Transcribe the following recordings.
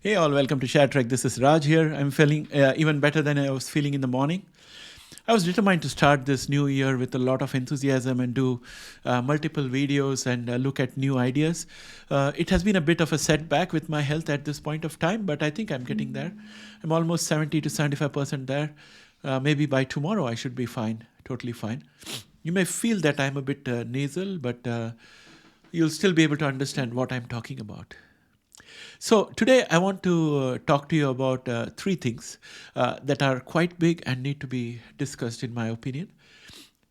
Hey all, welcome to Share Trek. This is Raj here. I'm feeling even better than I was feeling in the morning. I was determined to start this new year with a lot of enthusiasm and do multiple videos and look at new ideas. It has been a bit of a setback with my health at this point of time, but I think I'm getting there. I'm almost 70 to 75% there. Maybe by tomorrow I should be fine, totally fine. You may feel that I'm a bit nasal, but you'll still be able to understand what I'm talking about. So today I want to talk to you about three things that are quite big and need to be discussed in my opinion.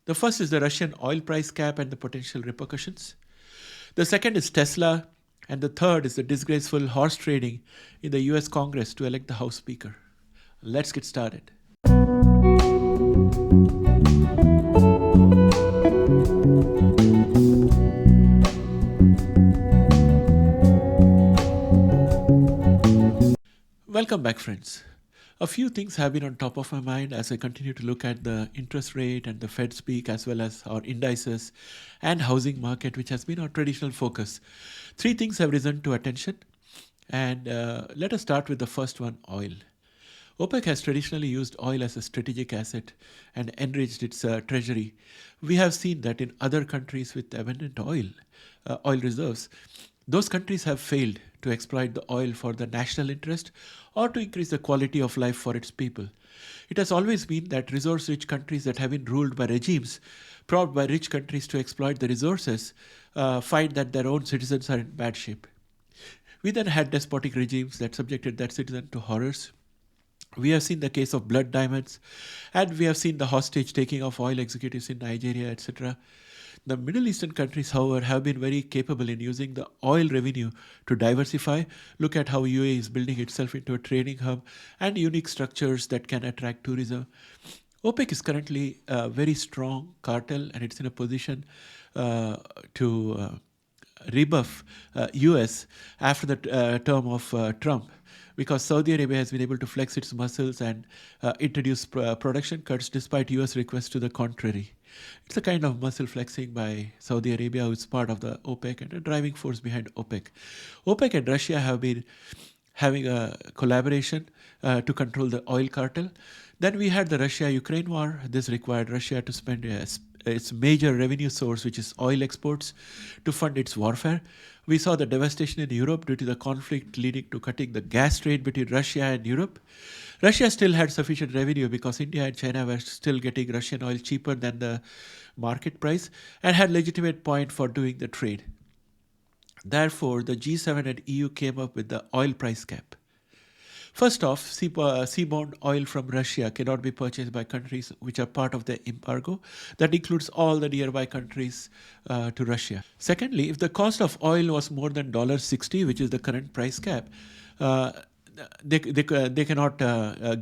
The first is the Russian oil price cap and the potential repercussions. The second is Tesla. And the third is the disgraceful horse trading in the US Congress to elect the House Speaker. Let's get started. Welcome back, friends. A few things have been on top of my mind as I continue to look at the interest rate and the Fed speak, as well as our indices and housing market, which has been our traditional focus. Three things have risen to attention, and let us start with the first one, oil. OPEC has traditionally used oil as a strategic asset and enriched its treasury. We have seen that in other countries with abundant oil reserves, those countries have failed to exploit the oil for the national interest or to increase the quality of life for its people. It has always been that resource-rich countries that have been ruled by regimes propped by rich countries to exploit the resources find that their own citizens are in bad shape. We then had despotic regimes that subjected their citizens to horrors. We have seen the case of blood diamonds, and we have seen the hostage taking of oil executives in Nigeria, etc. The Middle Eastern countries, however, have been very capable in using the oil revenue to diversify. Look at how UAE is building itself into a trading hub and unique structures that can attract tourism. OPEC is currently a very strong cartel, and it's in a position to rebuff US after the term of Trump, because Saudi Arabia has been able to flex its muscles and introduce production cuts despite US requests to the contrary. It's a kind of muscle flexing by Saudi Arabia, who is part of the OPEC and a driving force behind OPEC. OPEC and Russia have been having a collaboration to control the oil cartel. Then we had the Russia-Ukraine war. This required Russia to spend its major revenue source, which is oil exports, to fund its warfare. We saw the devastation in Europe due to the conflict leading to cutting the gas trade between Russia and Europe. Russia still had sufficient revenue because India and China were still getting Russian oil cheaper than the market price and had legitimate point for doing the trade. Therefore, the G7 and EU came up with the oil price cap. First off, seaborne oil from Russia cannot be purchased by countries which are part of the embargo. That includes all the nearby countries to Russia. Secondly, if the cost of oil was more than $60, which is the current price cap, they cannot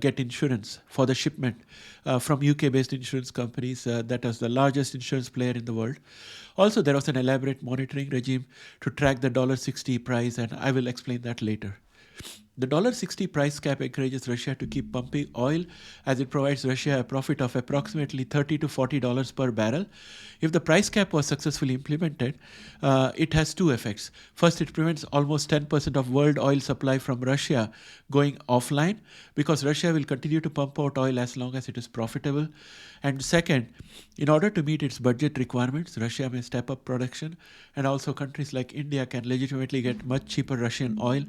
get insurance for the shipment from UK-based insurance companies. That is the largest insurance player in the world. Also, there was an elaborate monitoring regime to track the $60 price, and I will explain that later. The $60 price cap encourages Russia to keep pumping oil, as it provides Russia a profit of approximately $30 to $40 per barrel. If the price cap was successfully implemented, it has two effects. First, it prevents almost 10% of world oil supply from Russia going offline, because Russia will continue to pump out oil as long as it is profitable. And second, in order to meet its budget requirements, Russia may step up production, and also countries like India can legitimately get much cheaper Russian oil.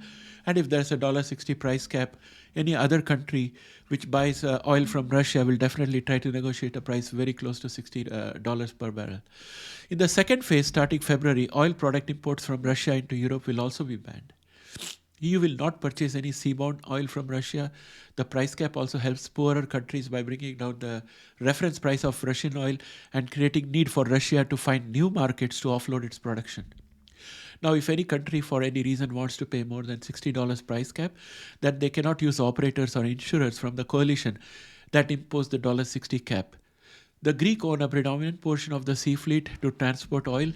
And if there's a $60 price cap, any other country which buys oil from Russia will definitely try to negotiate a price very close to $60 per barrel. In the second phase, starting February, oil product imports from Russia into Europe will also be banned. EU will not purchase any seaborne oil from Russia. The price cap also helps poorer countries by bringing down the reference price of Russian oil and creating need for Russia to find new markets to offload its production. Now, if any country for any reason wants to pay more than $60 price cap, then they cannot use operators or insurers from the coalition that impose the $60 cap. The Greek own a predominant portion of the sea fleet to transport oil.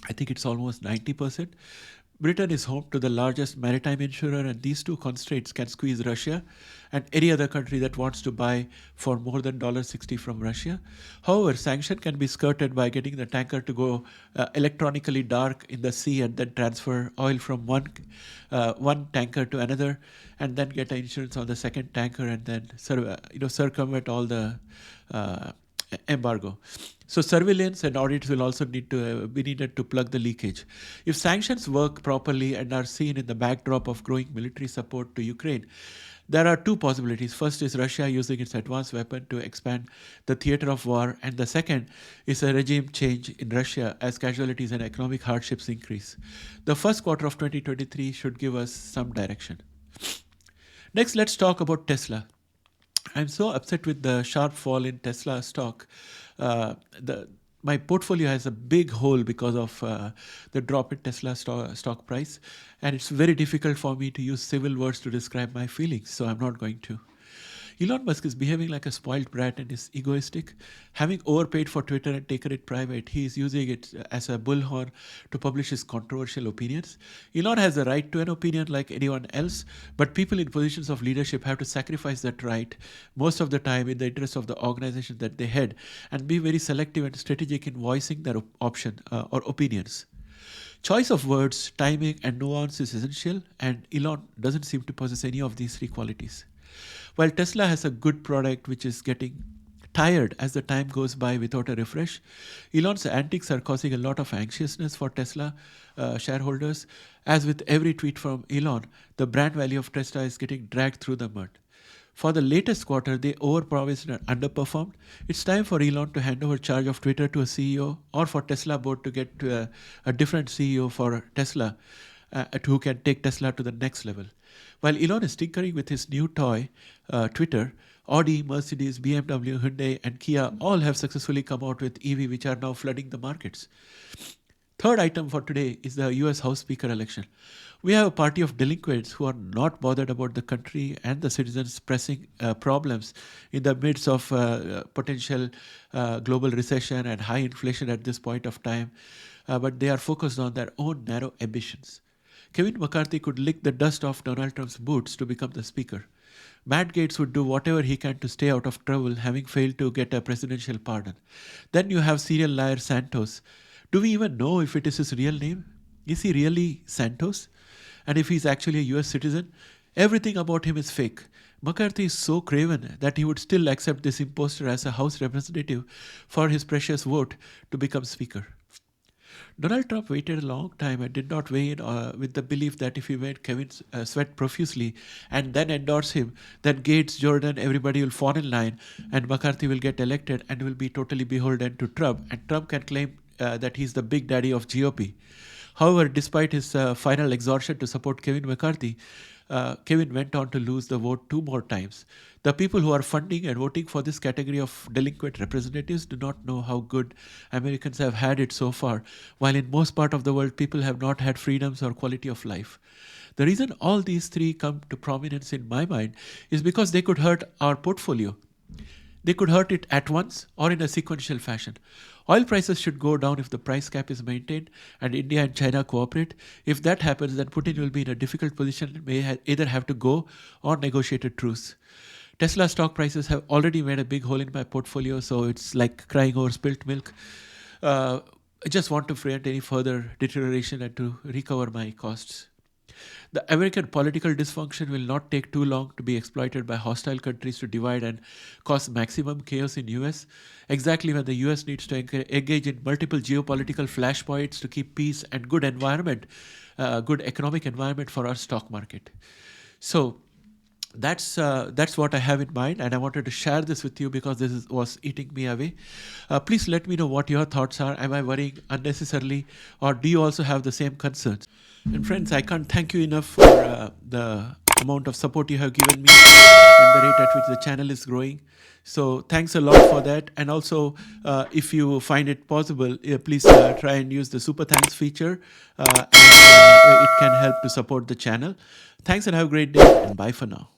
I think it's almost 90%. Britain is home to the largest maritime insurer, and these two constraints can squeeze Russia and any other country that wants to buy for more than $60 from Russia. However, sanction can be skirted by getting the tanker to go electronically dark in the sea and then transfer oil from one tanker to another, and then get insurance on the second tanker, and then circumvent all the uh, embargo. So surveillance and audits will also need to be needed to plug the leakage. If sanctions work properly and are seen in the backdrop of growing military support to Ukraine, there are two possibilities. First is Russia using its advanced weapon to expand the theater of war, and the second is a regime change in Russia as casualties and economic hardships increase. The first quarter of 2023 should give us some direction. Next, let's talk about Tesla. I'm so upset with the sharp fall in Tesla stock. My portfolio has a big hole because of the drop in Tesla stock price, and it's very difficult for me to use civil words to describe my feelings, so I'm not going to. Elon Musk is behaving like a spoiled brat and is egoistic. Having overpaid for Twitter and taken it private, he is using it as a bullhorn to publish his controversial opinions. Elon has a right to an opinion like anyone else, but people in positions of leadership have to sacrifice that right most of the time in the interest of the organization that they head, and be very selective and strategic in voicing their option or opinions. Choice of words, timing, and nuance is essential, and Elon doesn't seem to possess any of these three qualities. While Tesla has a good product which is getting tired as the time goes by without a refresh, Elon's antics are causing a lot of anxiousness for Tesla shareholders. As with every tweet from Elon, the brand value of Tesla is getting dragged through the mud. For the latest quarter, they overpromised and underperformed. It's time for Elon to hand over charge of Twitter to a CEO, or for Tesla board to get to a different CEO for Tesla who can take Tesla to the next level. While Elon is tinkering with his new toy, Twitter, Audi, Mercedes, BMW, Hyundai, and Kia all have successfully come out with EV, which are now flooding the markets. Third item for today is the US House Speaker election. We have a party of delinquents who are not bothered about the country and the citizens' pressing problems in the midst of potential global recession and high inflation at this point of time, but they are focused on their own narrow ambitions. Kevin McCarthy could lick the dust off Donald Trump's boots to become the speaker. Matt Gaetz would do whatever he can to stay out of trouble, having failed to get a presidential pardon. Then you have serial liar Santos. Do we even know if it is his real name? Is he really Santos? And if he's actually a US citizen? Everything about him is fake. McCarthy is so craven that he would still accept this impostor as a House representative for his precious vote to become speaker. Donald Trump waited a long time and did not weigh in with the belief that if he made Kevin sweat profusely and then endorse him, then Gates, Jordan, everybody will fall in line and McCarthy will get elected and will be totally beholden to Trump, and Trump can claim that he's the big daddy of GOP. However, despite his final exhortation to support Kevin McCarthy, Kevin went on to lose the vote 2 more times. The people who are funding and voting for this category of delinquent representatives do not know how good Americans have had it so far, while in most part of the world people have not had freedoms or quality of life. The reason all these three come to prominence in my mind is because they could hurt our portfolio. They could hurt it at once or in a sequential fashion. Oil prices should go down if the price cap is maintained and India and China cooperate. If that happens, then Putin will be in a difficult position and may either have to go or negotiate a truce. Tesla stock prices have already made a big hole in my portfolio, so it's like crying over spilt milk. I just want to prevent any further deterioration and to recover my costs. The American political dysfunction will not take too long to be exploited by hostile countries to divide and cause maximum chaos in US, exactly when the US needs to engage in multiple geopolitical flashpoints to keep peace and good economic environment for our stock market. So that's what I have in mind, and I wanted to share this with you because this was eating me away. Please let me know what your thoughts are. Am I worrying unnecessarily, or do you also have the same concerns? And friends, I can't thank you enough for the amount of support you have given me and the rate at which the channel is growing. So thanks a lot for that. And also, if you find it possible, please try and use the super thanks feature, and it can help to support the channel. Thanks and have a great day, and bye for now.